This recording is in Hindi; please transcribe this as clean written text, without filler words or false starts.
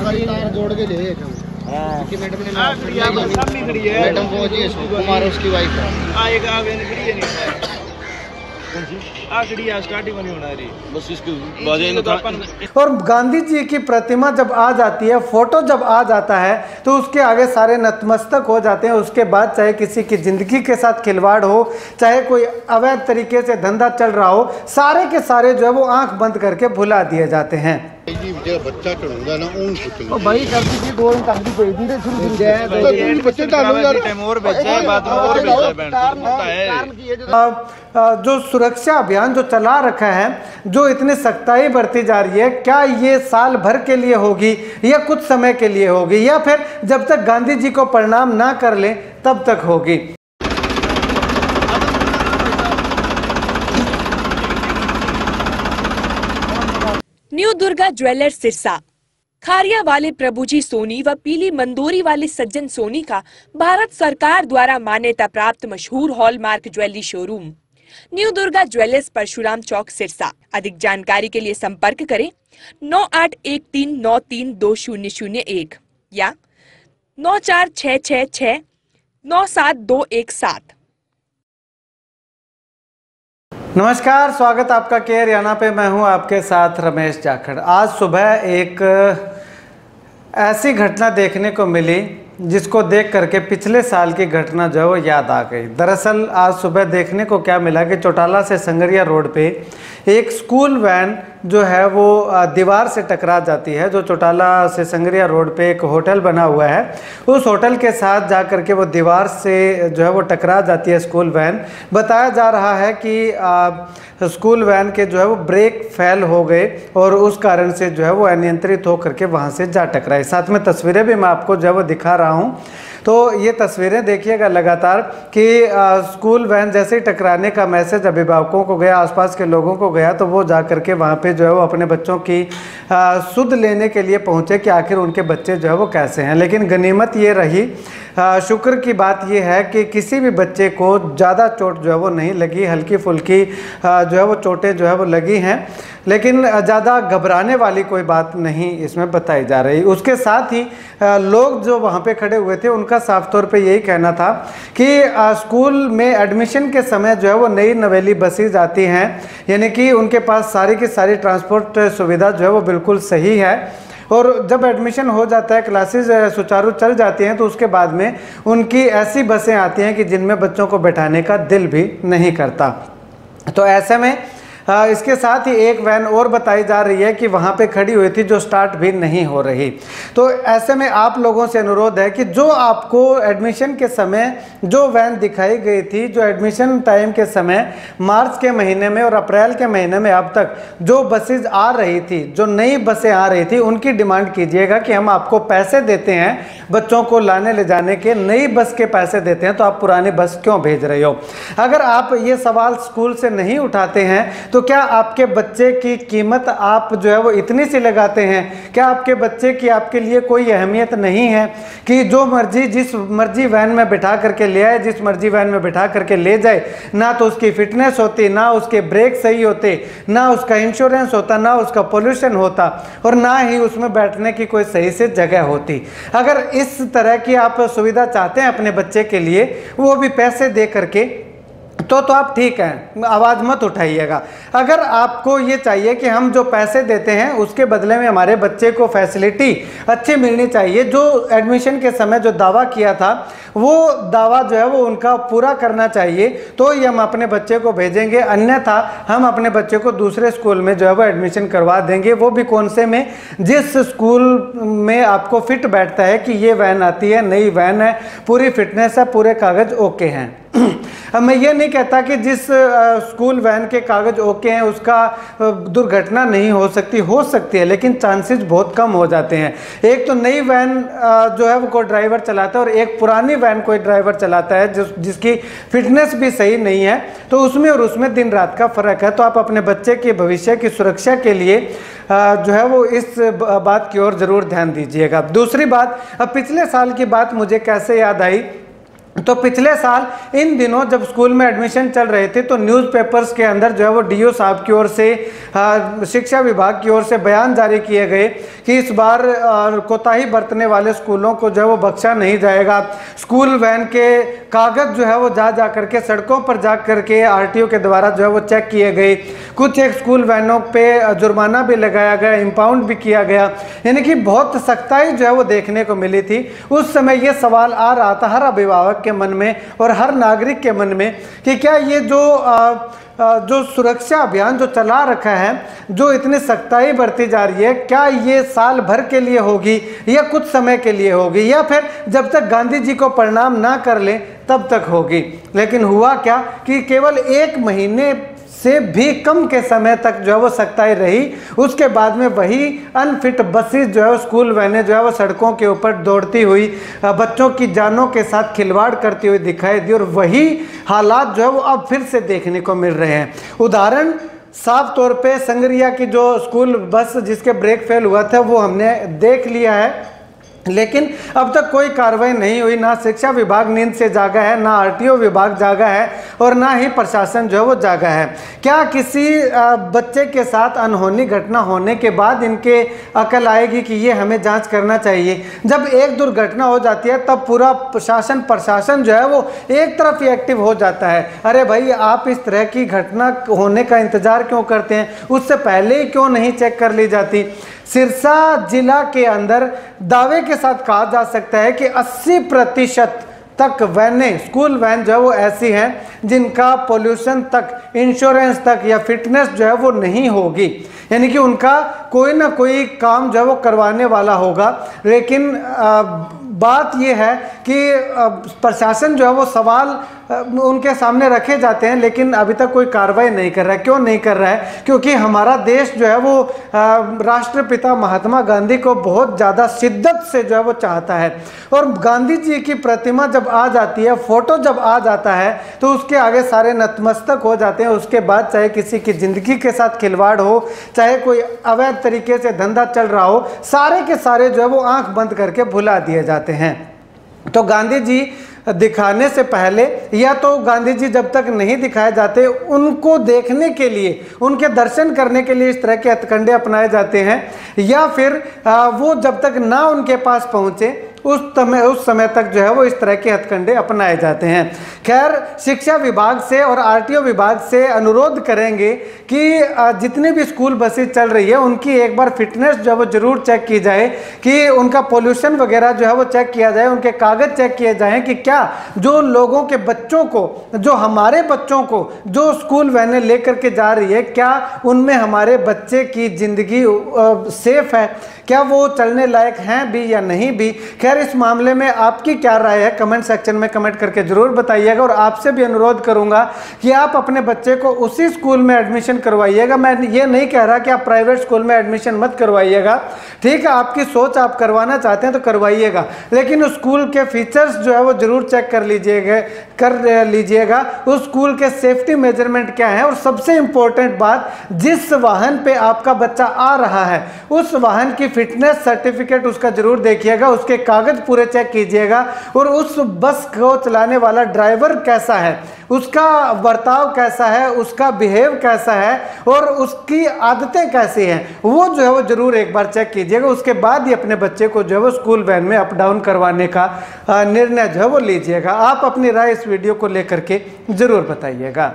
तार जोड़ के ले कि मैडम ने मैडम वो जी कुमार उसकी वाइफ है आएगा आगे नहीं और गांधी जी की प्रतिमा जब आ जाती है, फोटो जब आ जाता है, तो उसके आगे सारे नतमस्तक हो जाते हैं। उसके बाद चाहे किसी की जिंदगी के साथ खिलवाड़ हो, चाहे कोई अवैध तरीके से धंधा चल रहा हो, सारे के सारे जो है वो आंख बंद करके भुला दिए जाते हैं। बच्चा चढ़ूंगा ना ऊन भाई करती थी दो तंगी पेड़ दी थे शुरू बच्चे डालो यार और बेचा है बाद में और बेचा है। जो सुरक्षा अभियान जो चला रखा है, जो इतनी सख्ताई बरती जा रही है, क्या ये साल भर के लिए होगी या कुछ समय के लिए होगी, या फिर जब तक गांधी जी को प्रणाम ना कर लें तब तक होगी? न्यू दुर्गा ज्वेलर्स सिरसा, खारिया वाले प्रभुजी सोनी व पीली मंदोरी वाले सज्जन सोनी का भारत सरकार द्वारा मान्यता प्राप्त मशहूर hallmark jewellery showroom new Durga jewellers Parshuram Chowk Sirsa. अधिक जानकारी के लिए संपर्क करें 9813932001 या 9466697217। नमस्कार, स्वागत आपका के हरियाणा पे। मैं हूं आपके साथ रमेश जाखड़। आज सुबह एक ऐसी घटना देखने को मिली जिसको देख करके पिछले साल की घटना जो है वो याद आ गई। दरअसल आज सुबह देखने को क्या मिला कि चौटाला से संगरिया रोड पे एक स्कूल वैन जो है वो दीवार से टकरा जाती है। जो चौटाला से संगरिया रोड पे एक होटल बना हुआ है, उस होटल के साथ जा करके वो दीवार से जो है वो टकरा जाती है स्कूल वैन। बताया जा रहा है कि स्कूल वैन के जो है वो ब्रेक फेल हो गए और उस कारण से जो है वो अनियंत्रित होकर के वहाँ से जा टकराई। साथ में तस्वीरें भी मैं आपको जो है वो दिखा रहा हूँ। तो ये तस्वीरें देखिएगा लगातार कि स्कूल वैन जैसे ही टकराने का मैसेज अभिभावकों को गया, आसपास के लोगों को गया, तो वो जा करके वहाँ पे जो है वो अपने बच्चों की सुध लेने के लिए पहुँचे कि आखिर उनके बच्चे जो है वो कैसे हैं। लेकिन गनीमत ये रही, शुक्र की बात ये है कि किसी भी बच्चे को ज़्यादा चोट जो है वो नहीं लगी। हल्की फुल्की जो है वो चोटें जो है वो लगी हैं, लेकिन ज़्यादा घबराने वाली कोई बात नहीं इसमें बताई जा रही। उसके साथ ही लोग जो वहाँ पे खड़े हुए थे उनका साफ तौर पे यही कहना था कि स्कूल में एडमिशन के समय जो है वो नई नवेली बसेज आती हैं, यानी कि उनके पास सारी की सारी ट्रांसपोर्ट सुविधा जो है वो बिल्कुल सही है। और जब एडमिशन हो जाता है, क्लासेस सुचारू चल जाती हैं, तो उसके बाद में उनकी ऐसी बसें आती हैं कि जिनमें बच्चों को बैठाने का दिल भी नहीं करता। तो ऐसे में इसके साथ ही एक वैन और बताई जा रही है कि वहाँ पे खड़ी हुई थी जो स्टार्ट भी नहीं हो रही। तो ऐसे में आप लोगों से अनुरोध है कि जो आपको एडमिशन के समय जो वैन दिखाई गई थी, जो एडमिशन टाइम के समय मार्च के महीने में और अप्रैल के महीने में अब तक जो बसेज आ रही थी, जो नई बसें आ रही थी, उनकी डिमांड कीजिएगा कि हम आपको पैसे देते हैं बच्चों को लाने ले जाने के, नई बस के पैसे देते हैं, तो आप पुरानी बस क्यों भेज रहे हो? अगर आप ये सवाल स्कूल से नहीं उठाते हैं तो क्या आपके बच्चे की कीमत आप जो है वो इतनी सी लगाते हैं? क्या आपके बच्चे की आपके लिए कोई अहमियत नहीं है कि जो मर्जी जिस मर्जी वैन में बिठा करके ले आए, जिस मर्जी वैन में बिठा करके ले जाए? ना तो उसकी फिटनेस होती, ना उसके ब्रेक सही होते, ना उसका इंश्योरेंस होता, ना उसका पोल्यूशन होता, और ना ही उसमें बैठने की कोई सही से जगह होती। अगर इस तरह की आप सुविधा चाहते हैं अपने बच्चे के लिए, वो भी पैसे दे करके, तो आप ठीक हैं, आवाज़ मत उठाइएगा। अगर आपको ये चाहिए कि हम जो पैसे देते हैं उसके बदले में हमारे बच्चे को फैसिलिटी अच्छी मिलनी चाहिए, जो एडमिशन के समय जो दावा किया था वो दावा जो है वो उनका पूरा करना चाहिए, तो ये हम अपने बच्चे को भेजेंगे। अन्यथा हम अपने बच्चे को दूसरे स्कूल में जो है वो एडमिशन करवा देंगे, वो भी कौन से में? जिस स्कूल में आपको फिट बैठता है कि ये वैन आती है, नई वैन है, पूरी फिटनेस है, पूरे कागज़ ओके हैं। अब मैं ये नहीं कहता कि जिस स्कूल वैन के कागज ओके हैं उसका दुर्घटना नहीं हो सकती है, लेकिन चांसेस बहुत कम हो जाते हैं। एक तो नई वैन जो है वो कोई ड्राइवर चलाता है और एक पुरानी वैन कोई ड्राइवर चलाता है जिसकी फिटनेस भी सही नहीं है, तो उसमें दिन रात का फ़र्क है। तो आप अपने बच्चे के भविष्य की सुरक्षा के लिए जो है वो इस बात की ओर ज़रूर ध्यान दीजिएगा। दूसरी बात, अब पिछले साल की बात मुझे कैसे याद आई तो पिछले साल इन दिनों जब स्कूल में एडमिशन चल रहे थे तो न्यूज़पेपर्स के अंदर जो है वो डीओ साहब की ओर से, शिक्षा विभाग की ओर से बयान जारी किए गए कि इस बार कोताही बरतने वाले स्कूलों को जो है वो बख्शा नहीं जाएगा। स्कूल वैन के कागज़ जो है वो जा करके सड़कों पर जा करके आरटीओ के द्वारा जो है वो चेक किए गए। कुछ एक स्कूल वैनों पे जुर्माना भी लगाया गया, इम्पाउंड भी किया गया, यानी कि बहुत सख्ताई जो है वो देखने को मिली थी। उस समय ये सवाल आ रहा था हर अभिभावक के मन में और हर नागरिक के मन में कि क्या ये जो सुरक्षा अभियान जो चला रखा है, जो इतनी सख्ताई बरती जा रही है, क्या ये साल भर के लिए होगी या कुछ समय के लिए होगी या फिर जब तक गांधी जी को प्रणाम ना कर ले तब तक होगी। लेकिन हुआ क्या कि केवल 1 महीने से भी कम के समय तक जो है वो सख्ताई रही। उसके बाद में वही अनफिट बसेस जो है स्कूल वैनें जो है वो सड़कों के ऊपर दौड़ती हुई बच्चों की जानों के साथ खिलवाड़ करती हुई दिखाई दी और वही हालात जो है वो अब फिर से देखने को मिल रहे हैं। उदाहरण साफ तौर पे संगरिया की जो स्कूल बस जिसके ब्रेक फेल हुआ था वो हमने देख लिया है, लेकिन अब तक कोई कार्रवाई नहीं हुई। ना शिक्षा विभाग नींद से जागा है, ना आरटीओ विभाग जागा है और ना ही प्रशासन जो है वो जागा है। क्या किसी बच्चे के साथ अनहोनी घटना होने के बाद इनके अकल आएगी कि ये हमें जांच करना चाहिए? जब एक दुर्घटना हो जाती है तब पूरा प्रशासन जो है वो एक तरफ ही एक्टिव हो जाता है। अरे भाई, आप इस तरह की घटना होने का इंतजार क्यों करते हैं? उससे पहले ही क्यों नहीं चेक कर ली जाती? सिरसा जिला के अंदर दावे के साथ कहा जा सकता है कि 80% तक वैनें, स्कूल वैन जो है वो ऐसी हैं जिनका पोल्यूशन तक, इंश्योरेंस तक या फिटनेस जो है वो नहीं होगी, यानी कि उनका कोई ना कोई काम जो है वो करवाने वाला होगा। लेकिन बात यह है कि प्रशासन जो है वो सवाल उनके सामने रखे जाते हैं लेकिन अभी तक कोई कार्रवाई नहीं कर रहा है। क्यों नहीं कर रहा है? क्योंकि हमारा देश जो है वो राष्ट्रपिता महात्मा गांधी को बहुत ज़्यादा शिद्दत से जो है वो चाहता है और गांधी जी की प्रतिमा जब आ जाती है, फोटो जब आ जाता है तो उसके आगे सारे नतमस्तक हो जाते हैं। उसके बाद चाहे किसी की ज़िंदगी के साथ खिलवाड़ हो, चाहे कोई अवैध तरीके से धंधा चल रहा हो, सारे के सारे जो है वो आंख बंद करके भुला दिए जाते हैं। तो गांधी जी दिखाने से पहले या तो गांधी जी जब तक नहीं दिखाए जाते उनको देखने के लिए, उनके दर्शन करने के लिए इस तरह के हथकंडे अपनाए जाते हैं, या फिर वो जब तक ना उनके पास पहुंचे उस समय तक जो है वो इस तरह के हथकंडे अपनाए जाते हैं। खैर, शिक्षा विभाग से और आरटीओ विभाग से अनुरोध करेंगे कि जितनी भी स्कूल बसें चल रही है उनकी एक बार फिटनेस जो है वो जरूर चेक की जाए, कि उनका पोल्यूशन वगैरह जो है वो चेक किया जाए, उनके कागज चेक किए जाएं कि क्या जो लोगों के बच्चों को, जो हमारे बच्चों को जो स्कूल वैनें लेकर के जा रही है, क्या उनमें हमारे बच्चे की ज़िंदगी सेफ है, क्या वो चलने लायक हैं भी या नहीं भी। खैर, इस मामले में आपकी क्या राय है कमेंट सेक्शन में कमेंट करके जरूर बताइएगा और आपसे भी अनुरोध करूंगा कि आप अपने बच्चे को उसी स्कूल में एडमिशन करवाइएगा। मैं ये नहीं कह रहा कि आप प्राइवेट स्कूल में एडमिशन मत करवाइएगा, ठीक है, आपकी सोच, आप करवाना चाहते हैं तो करवाइएगा, लेकिन उस स्कूल के फीचर्स जो है वो जरूर चेक कर लीजिएगा उस स्कूल के सेफ्टी मेजरमेंट क्या है। और सबसे इंपॉर्टेंट बात, जिस वाहन पे आपका बच्चा आ रहा है उस वाहन की फिटनेस सर्टिफिकेट उसका जरूर देखिएगा, उसके कागज पूरे चेक कीजिएगा और उस बस को चलाने वाला ड्राइवर कैसा है, उसका बर्ताव कैसा है, उसका बिहेव कैसा है और उसकी आदतें कैसी हैं, वो जो है वो जरूर एक बार चेक कीजिएगा। उसके बाद ही अपने बच्चे को जो है वो स्कूल वैन में अप डाउन करवाने का निर्णय जो है वो लीजिएगा। आप अपनी राय इस वीडियो को लेकर के जरूर बताइएगा।